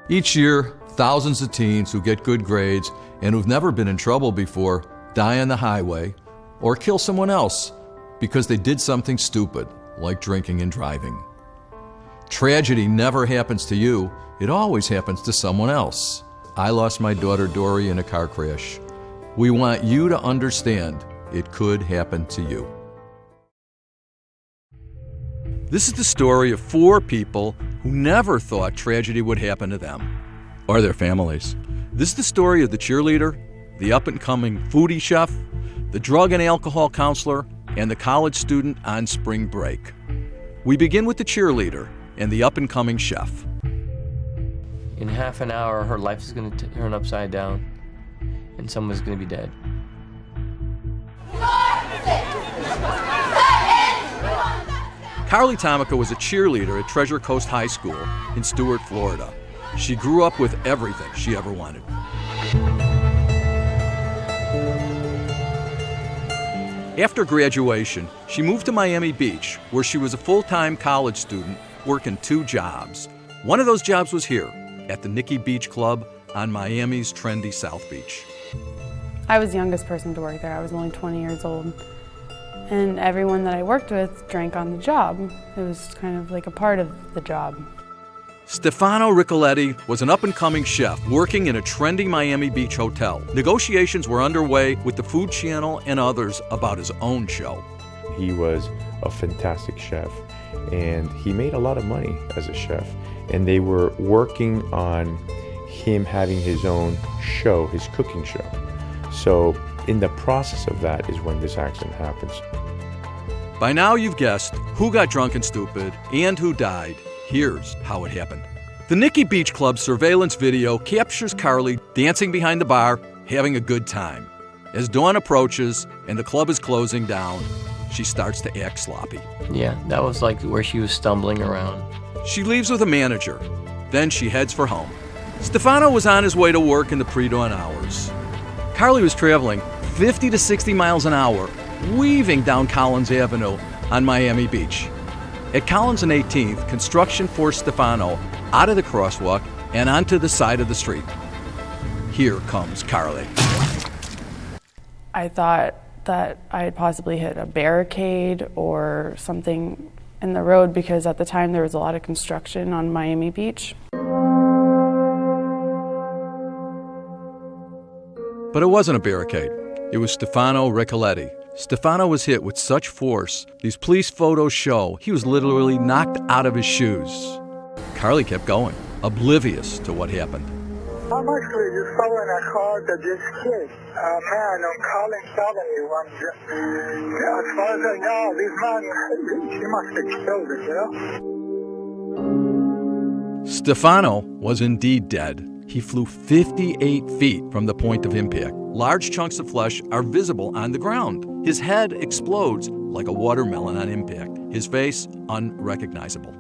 Each year, thousands of teens who get good grades and who've never been in trouble before die on the highway or kill someone else because they did something stupid, like drinking and driving. Tragedy never happens to you, it always happens to someone else. I lost my daughter Dory in a car crash. We want you to understand it could happen to you. This is the story of 4 people who never thought tragedy would happen to them or their families. This is the story of the cheerleader, the up-and-coming foodie chef, the drug and alcohol counselor, and the college student on spring break. We begin with the cheerleader and the up-and-coming chef. In half an hour, her life is going to turn upside down, and someone's going to be dead. Carly Tomica was a cheerleader at Treasure Coast High School in Stuart, Florida. She grew up with everything she ever wanted. After graduation, she moved to Miami Beach, where she was a full-time college student working 2 jobs. One of those jobs was here, at the Nikki Beach Club on Miami's trendy South Beach. I was the youngest person to work there. I was only 20 years old. And everyone that I worked with drank on the job. It was kind of like a part of the job. Stefano Riccoletti was an up-and-coming chef working in a trendy Miami Beach hotel. Negotiations were underway with the Food Channel and others about his own show. He was a fantastic chef, and he made a lot of money as a chef. And they were working on him having his own show, his cooking show. So in the process of that is when this accident happens. By now you've guessed who got drunk and stupid and who died. Here's how it happened. The Nikki Beach Club surveillance video captures Carly dancing behind the bar, having a good time. As dawn approaches and the club is closing down, she starts to act sloppy. Yeah, that was like where she was stumbling around. She leaves with a manager. Then she heads for home. Stefano was on his way to work in the pre-dawn hours. Carly was traveling 50 to 60 miles an hour, weaving down Collins Avenue on Miami Beach. At Collins and 18th, construction forced Stefano out of the crosswalk and onto the side of the street. Here comes Carly. I thought that I had possibly hit a barricade or something in the road because at the time there was a lot of construction on Miami Beach. But it wasn't a barricade. It was Stefano Riccoletti. Stefano was hit with such force, these police photos show he was literally knocked out of his shoes. Carly kept going, oblivious to what happened. I'm actually just following a car that just hit a man on Collins Avenue. As far as I know, this man, he must have killed him, you know? Stefano was indeed dead. He flew 58 feet from the point of impact. Large chunks of flesh are visible on the ground. His head explodes like a watermelon on impact. His face unrecognizable.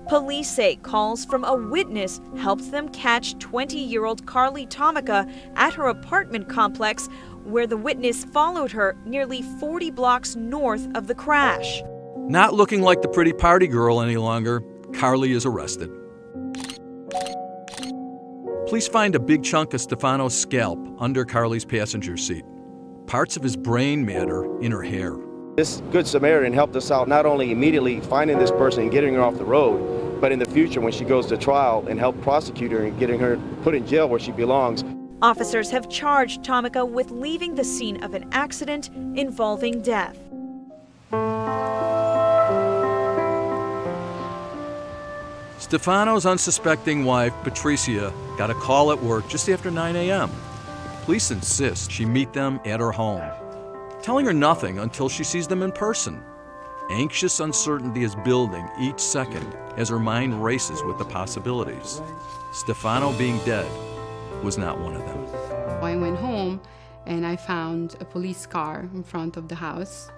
Police say calls from a witness helped them catch 20-year-old Carly Tomica at her apartment complex, where the witness followed her nearly 40 blocks north of the crash. Not looking like the pretty party girl any longer, Carly is arrested. Police find a big chunk of Stefano's scalp under Carly's passenger seat. Parts of his brain matter in her hair. This Good Samaritan helped us out not only immediately finding this person and getting her off the road, but in the future when she goes to trial and help prosecute her and getting her put in jail where she belongs. Officers have charged Tomica with leaving the scene of an accident involving death. Stefano's unsuspecting wife, Patricia, got a call at work just after 9 a.m. Police insist she meet them at her home, telling her nothing until she sees them in person. Anxious uncertainty is building each second as her mind races with the possibilities. Stefano being dead was not one of them. I went home and I found a police car in front of the house.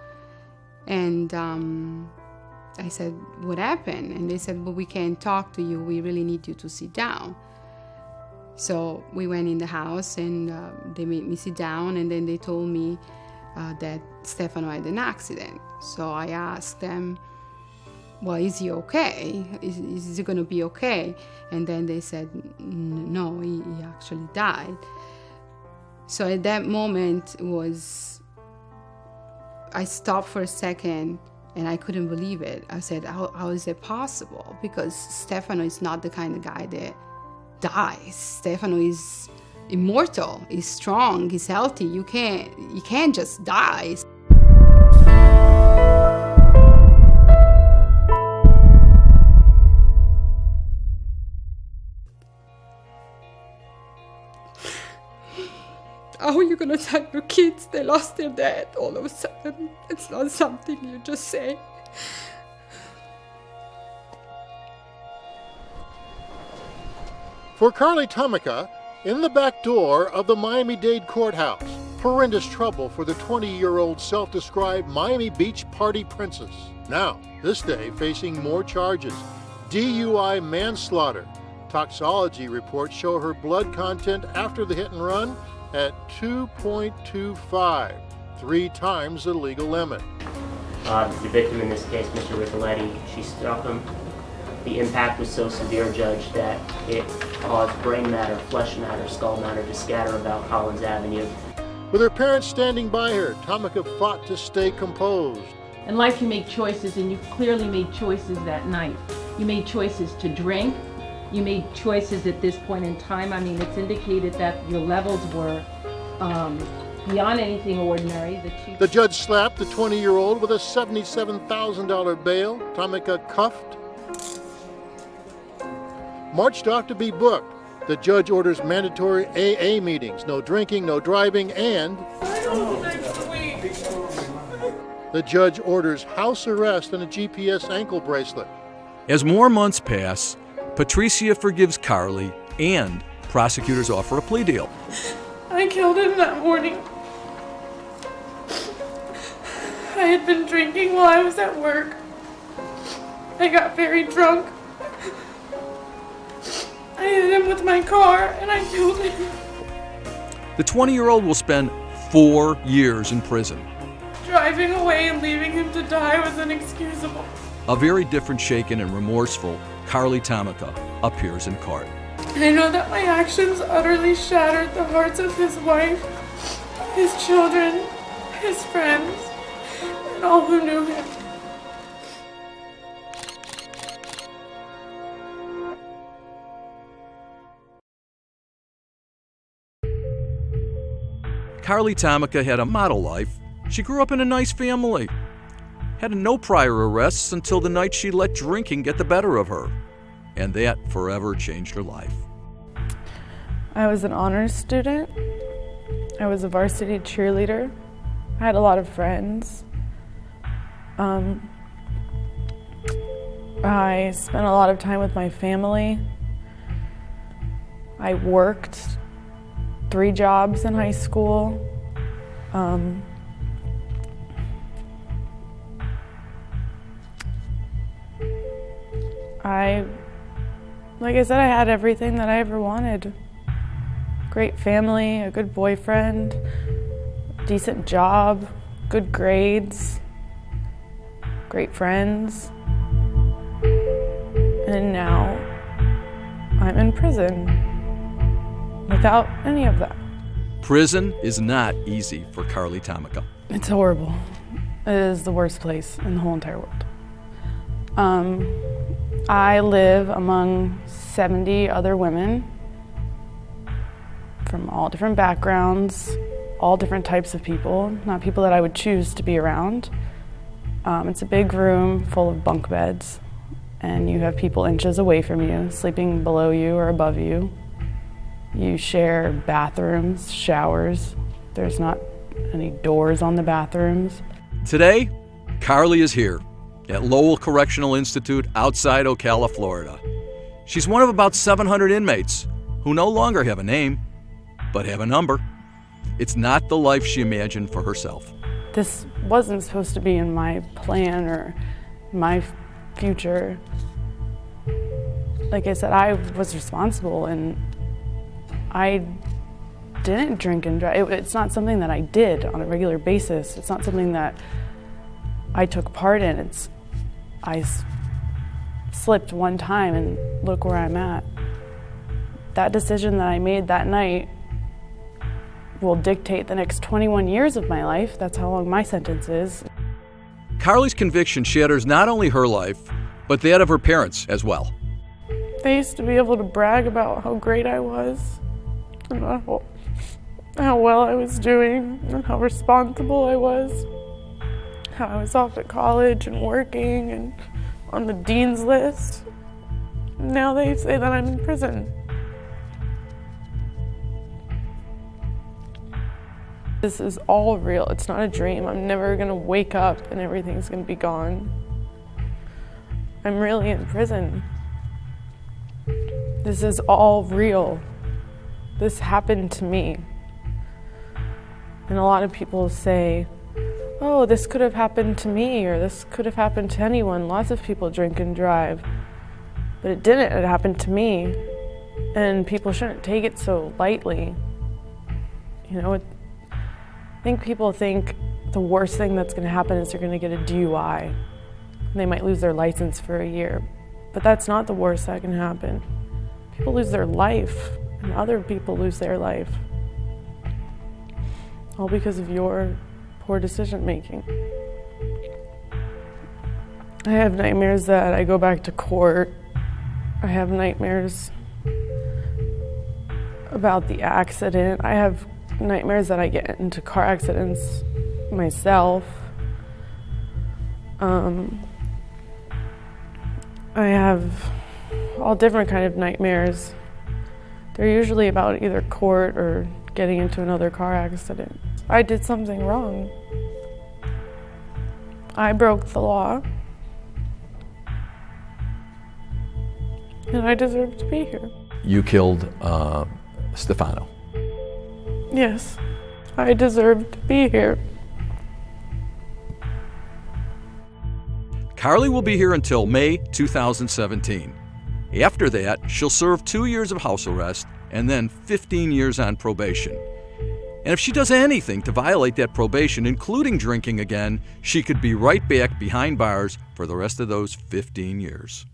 And I said, what happened? And they said, well, we can't talk to you. We really need you to sit down. So we went in the house and they made me sit down, and then they told me that Stefano had an accident. So I asked them, well, is he okay? Is he going to be okay? And then they said, no, he actually died. So at that moment I stopped for a second and I couldn't believe it. I said, how is it possible? Because Stefano is not the kind of guy that dies. Stefano is immortal, he's strong, he's healthy. You can't just die. How are you gonna tell your kids they lost their dad all of a sudden? It's not something you just say. For Carly Tomica, in the back door of the Miami-Dade courthouse, horrendous trouble for the 20-year-old self-described Miami Beach party princess. Now, this day, facing more charges. DUI manslaughter. Toxicology reports show her blood content after the hit and run at 2.25, 3 times the legal limit. The victim in this case, Mr. Ricoletti, she struck him. The impact was so severe, Judge, that it caused brain matter, flesh matter, skull matter to scatter about Collins Avenue. With her parents standing by her, Tomica fought to stay composed. In life you make choices, and you clearly made choices that night. You made choices to drink. You made choices at this point in time. I mean, it's indicated that your levels were beyond anything ordinary. The judge slapped the 20-year-old with a $77,000 bail. Tomica cuffed, marched off to be booked. The judge orders mandatory AA meetings, no drinking, no driving, and the judge orders house arrest and a GPS ankle bracelet. As more months pass, Patricia forgives Carly, and prosecutors offer a plea deal. I killed him that morning. I had been drinking while I was at work. I got very drunk. I hit him with my car and I killed him. The 20-year-old will spend 4 years in prison. Driving away and leaving him to die was inexcusable. A very different, shaken, and remorseful Carly Tomica appears in court. I know that my actions utterly shattered the hearts of his wife, his children, his friends, and all who knew him. Carly Tomica had a model life. She grew up in a nice family. Had no prior arrests until the night she let drinking get the better of her. And that forever changed her life. I was an honors student. I was a varsity cheerleader. I had a lot of friends. I spent a lot of time with my family. I worked 3 jobs in high school. Like I said, I had everything that I ever wanted. Great family, a good boyfriend, decent job, good grades, great friends. And now I'm in prison without any of that. Prison is not easy for Carly Tomica. It's horrible. It is the worst place in the whole entire world. I live among 70 other women from all different backgrounds, all different types of people, not people that I would choose to be around. It's a big room full of bunk beds, and you have people inches away from you, sleeping below you or above you. You share bathrooms, showers. There's not any doors on the bathrooms. Today, Carly is here at Lowell Correctional Institute outside Ocala, Florida. She's one of about 700 inmates who no longer have a name, but have a number. It's not the life she imagined for herself. This wasn't supposed to be in my plan or my future. Like I said, I was responsible and I didn't drink and drive. It's not something that I did on a regular basis. It's not something that I took part in. I slipped one time and look where I'm at. That decision that I made that night will dictate the next 21 years of my life. That's how long my sentence is. Carly's conviction shatters not only her life, but that of her parents as well. They used to be able to brag about how great I was, and how well I was doing, and how responsible I was, how I was off at college and working and on the dean's list. Now they say that I'm in prison. This is all real. It's not a dream. I'm never gonna wake up and everything's gonna be gone. I'm really in prison. This is all real. This happened to me. And a lot of people say, oh, this could have happened to me, or this could have happened to anyone. Lots of people drink and drive. But it didn't. It happened to me. And people shouldn't take it so lightly. You know, I think people think the worst thing that's going to happen is they're going to get a DUI. And they might lose their license for a year. But that's not the worst that can happen. People lose their life, and other people lose their life. All because of your poor decision making. I have nightmares that I go back to court. I have nightmares about the accident. I have nightmares that I get into car accidents myself. I have all different kind of nightmares. They're usually about either court or getting into another car accident. I did something wrong. I broke the law. And I deserve to be here. You killed Stefano. Yes, I deserve to be here. Carly will be here until May 2017. After that, she'll serve 2 years of house arrest and then 15 years on probation. And if she does anything to violate that probation, including drinking again, she could be right back behind bars for the rest of those 15 years.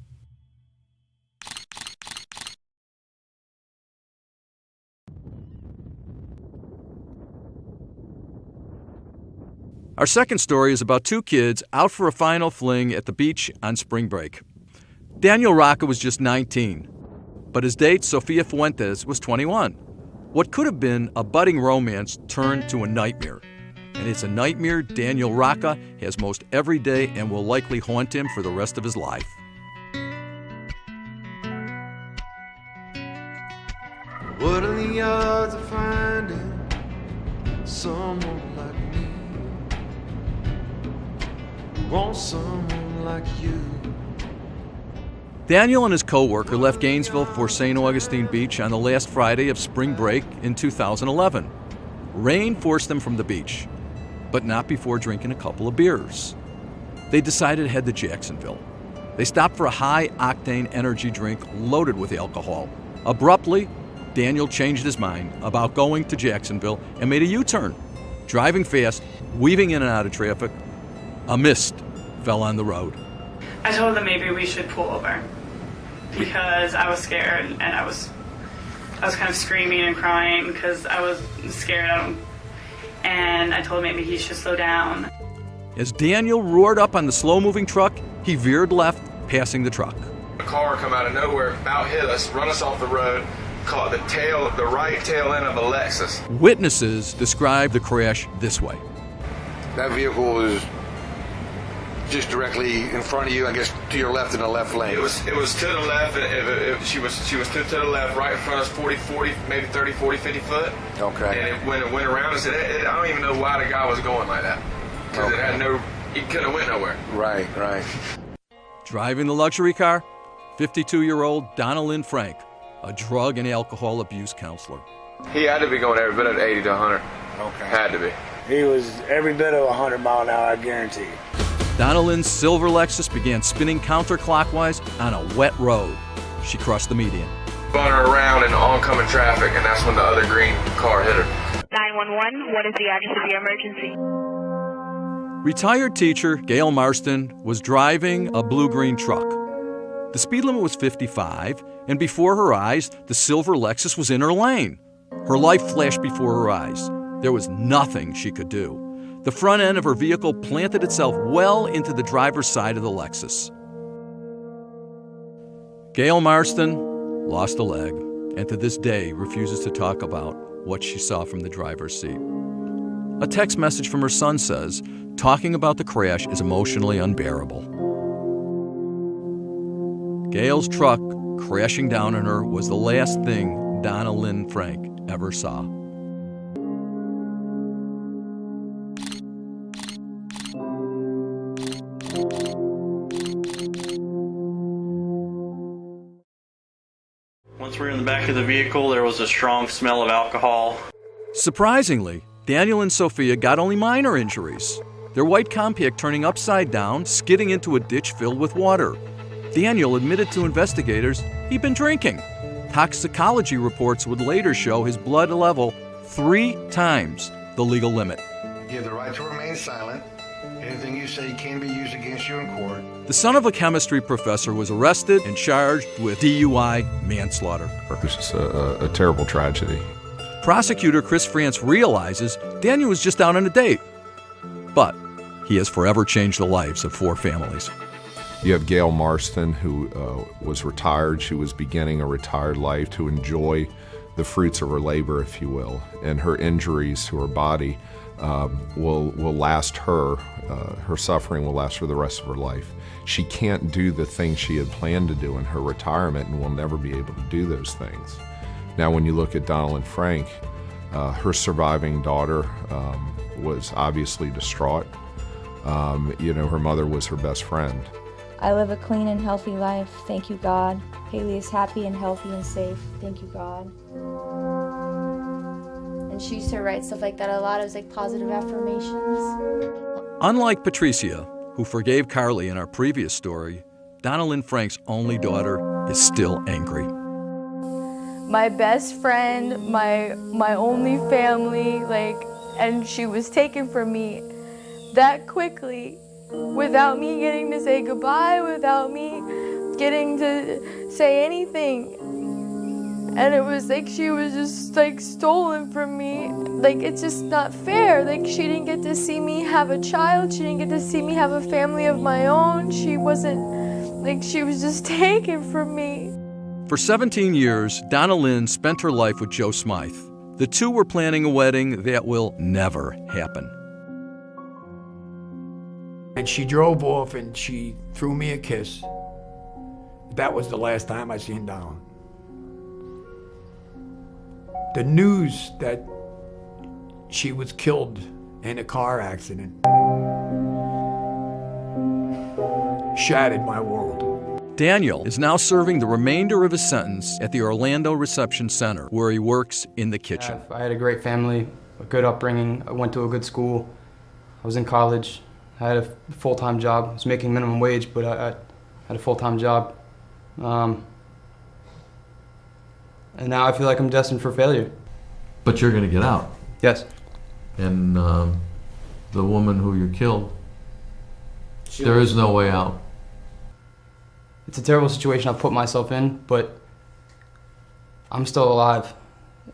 Our second story is about two kids out for a final fling at the beach on spring break. Daniel Rocca was just 19, but his date, Sofia Fuentes, was 21. What could have been a budding romance turned to a nightmare. And it's a nightmare Daniel Rocca has most every day and will likely haunt him for the rest of his life. What are the odds of finding someone like me? Want someone like you. Daniel and his co-worker left Gainesville for St. Augustine Beach on the last Friday of spring break in 2011. Rain forced them from the beach, but not before drinking a couple of beers. They decided to head to Jacksonville. They stopped for a high-octane energy drink loaded with alcohol. Abruptly, Daniel changed his mind about going to Jacksonville and made a U-turn. Driving fast, weaving in and out of traffic, a mist fell on the road. I told them maybe we should pull over because I was scared and I was kind of screaming and crying because I was scared of him. And I told him maybe he should slow down. As Daniel roared up on the slow-moving truck, he veered left, passing the truck. A car come out of nowhere, about hit us, run us off the road, caught the right tail end of a Lexus. Witnesses describe the crash this way. That vehicle was just directly in front of you, I guess to your left in the left lane. It was to the left. She was to the left, right in front of us, 40, maybe 30, 40, 50 foot. Okay. And when it went around us, I don't even know why the guy was going like that. Because it had he couldn't have went nowhere. Right. Driving the luxury car, 52-year-old Donna Lynn Frank, a drug and alcohol abuse counselor. He had to be going every bit of 80 to 100. Okay. Had to be. He was every bit of 100 mile an hour, I guarantee you. Donna Lynn's silver Lexus began spinning counterclockwise on a wet road. She crossed the median. Spun her around in oncoming traffic, and that's when the other green car hit her. 911, what is the address of your emergency? Retired teacher Gail Marston was driving a blue-green truck. The speed limit was 55, and before her eyes, the silver Lexus was in her lane. Her life flashed before her eyes. There was nothing she could do. The front end of her vehicle planted itself well into the driver's side of the Lexus. Gail Marston lost a leg, and to this day refuses to talk about what she saw from the driver's seat. A text message from her son says, talking about the crash is emotionally unbearable. Gail's truck crashing down on her was the last thing Donna Lynn Frank ever saw. Once we were in the back of the vehicle, there was a strong smell of alcohol. Surprisingly, Daniel and Sophia got only minor injuries. Their white compact turning upside down, skidding into a ditch filled with water. Daniel admitted to investigators he'd been drinking. Toxicology reports would later show his blood level 3 times the legal limit. You have the right to remain silent. Anything you say can be used against you in court. The son of a chemistry professor was arrested and charged with DUI manslaughter. This is a terrible tragedy. Prosecutor Chris France realizes Daniel was just out on a date. But he has forever changed the lives of 4 families. You have Gail Marston, who was retired. She was beginning a retired life to enjoy the fruits of her labor, if you will. And her injuries to her body will last her. Her suffering will last her the rest of her life. She can't do the things she had planned to do in her retirement and will never be able to do those things. Now, when you look at Donna Lynn Frank, her surviving daughter was obviously distraught. Her mother was her best friend. I live a clean and healthy life. Thank you, God. Haley is happy and healthy and safe. Thank you, God. And she used to write stuff like that a lot. It was like positive affirmations. Unlike Patricia, who forgave Carly in our previous story, Donna Lynn Frank's only daughter is still angry. My best friend, my only family, and she was taken from me that quickly, without me getting to say goodbye, without me getting to say anything. And it was like she was just stolen from me. It's just not fair. She didn't get to see me have a child. She didn't get to see me have a family of my own. She wasn't, she was just taken from me. For 17 years, Donna Lynn spent her life with Joe Smythe. The two were planning a wedding that will never happen. And she drove off and she threw me a kiss. That was the last time I seen Donna. The news that she was killed in a car accident shattered my world. Daniel is now serving the remainder of his sentence at the Orlando Reception Center, where he works in the kitchen. I had a great family, a good upbringing. I went to a good school. I was in college. I had a full-time job. I was making minimum wage, but I had a full-time job. And now I feel like I'm destined for failure. But you're going to get out. Yes. And the woman who you killed, there is no way out. It's a terrible situation I put myself in, but I'm still alive.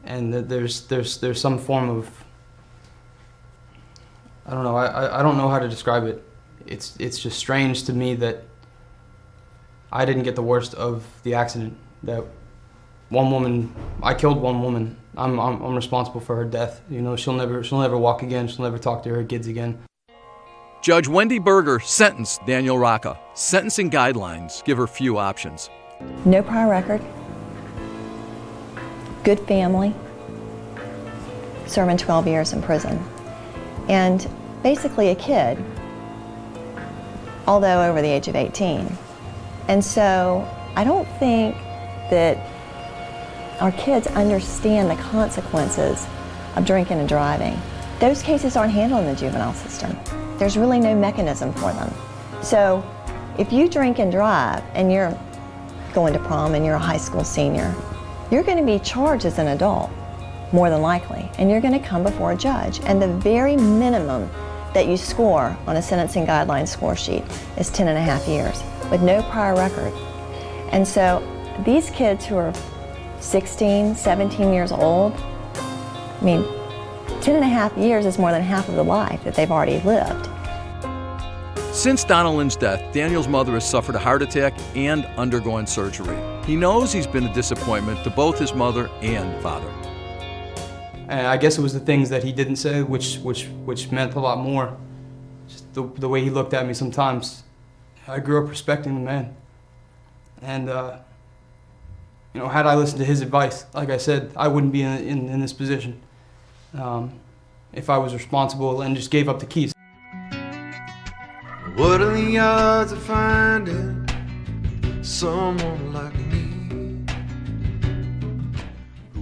And there's some form of, I don't know, I don't know how to describe it. It's just strange to me that I didn't get the worst of the accident. That one woman, I killed one woman. I'm responsible for her death. She'll never walk again. She'll never talk to her kids again. Judge Wendy Berger sentenced Daniel Rocca. Sentencing guidelines give her few options. No prior record, good family, serving 12 years in prison, and basically a kid, although over the age of 18. And so I don't think that our kids understand the consequences of drinking and driving. Those cases aren't handled in the juvenile system. There's really no mechanism for them. So if you drink and drive and you're going to prom and you're a high school senior, you're going to be charged as an adult, more than likely, and you're going to come before a judge. And the very minimum that you score on a sentencing guidelines score sheet is 10.5 years with no prior record. And so these kids who are 16, 17 years old, I mean, 10.5 years is more than half of the life that they've already lived. Since Donna Lynn's death, Daniel's mother has suffered a heart attack and undergone surgery. He knows he's been a disappointment to both his mother and father. And I guess it was the things that he didn't say which meant a lot more. Just the way he looked at me sometimes. I grew up respecting the man. And, you know, had I listened to his advice, like I said, I wouldn't be in this position. If I was responsible and just gave up the keys. What are the odds of finding someone like me?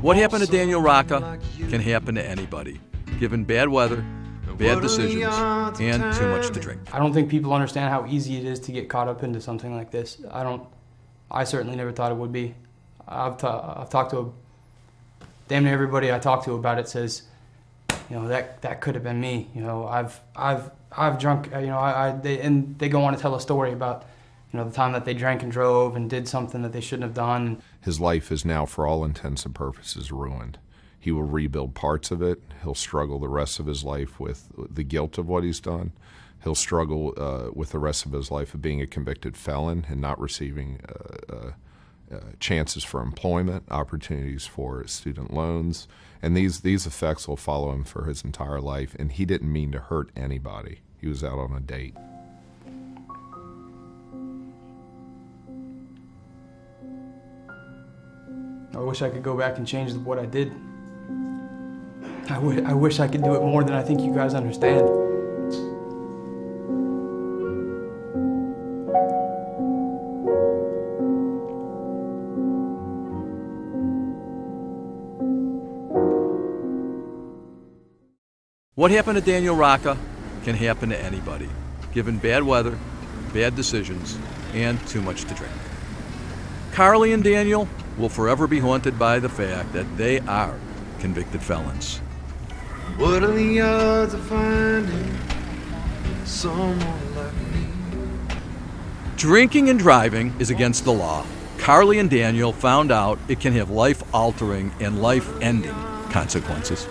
What happened to Daniel Rocca can happen to anybody, given bad weather, bad decisions, and too much to drink. I don't think people understand how easy it is to get caught up into something like this. I certainly never thought it would be. I've talked to damn near everybody I talk to about it says, you know, that could have been me. You know, I've drunk. You know, they go on to tell a story about, you know, the time that they drank and drove and did something that they shouldn't have done. His life is now, for all intents and purposes, ruined. He will rebuild parts of it. He'll struggle the rest of his life with the guilt of what he's done. He'll struggle with the rest of his life of being a convicted felon and not receiving chances for employment, opportunities for student loans. And these effects will follow him for his entire life. And he didn't mean to hurt anybody. He was out on a date. I wish I could go back and change what I did. I wish I could do it more than I think you guys understand. What happened to Daniel Rocca can happen to anybody, given bad weather, bad decisions, and too much to drink. Carly and Daniel will forever be haunted by the fact that they are convicted felons. What are the odds of finding someone like me? Drinking and driving is against the law. Carly and Daniel found out it can have life-altering and life-ending consequences.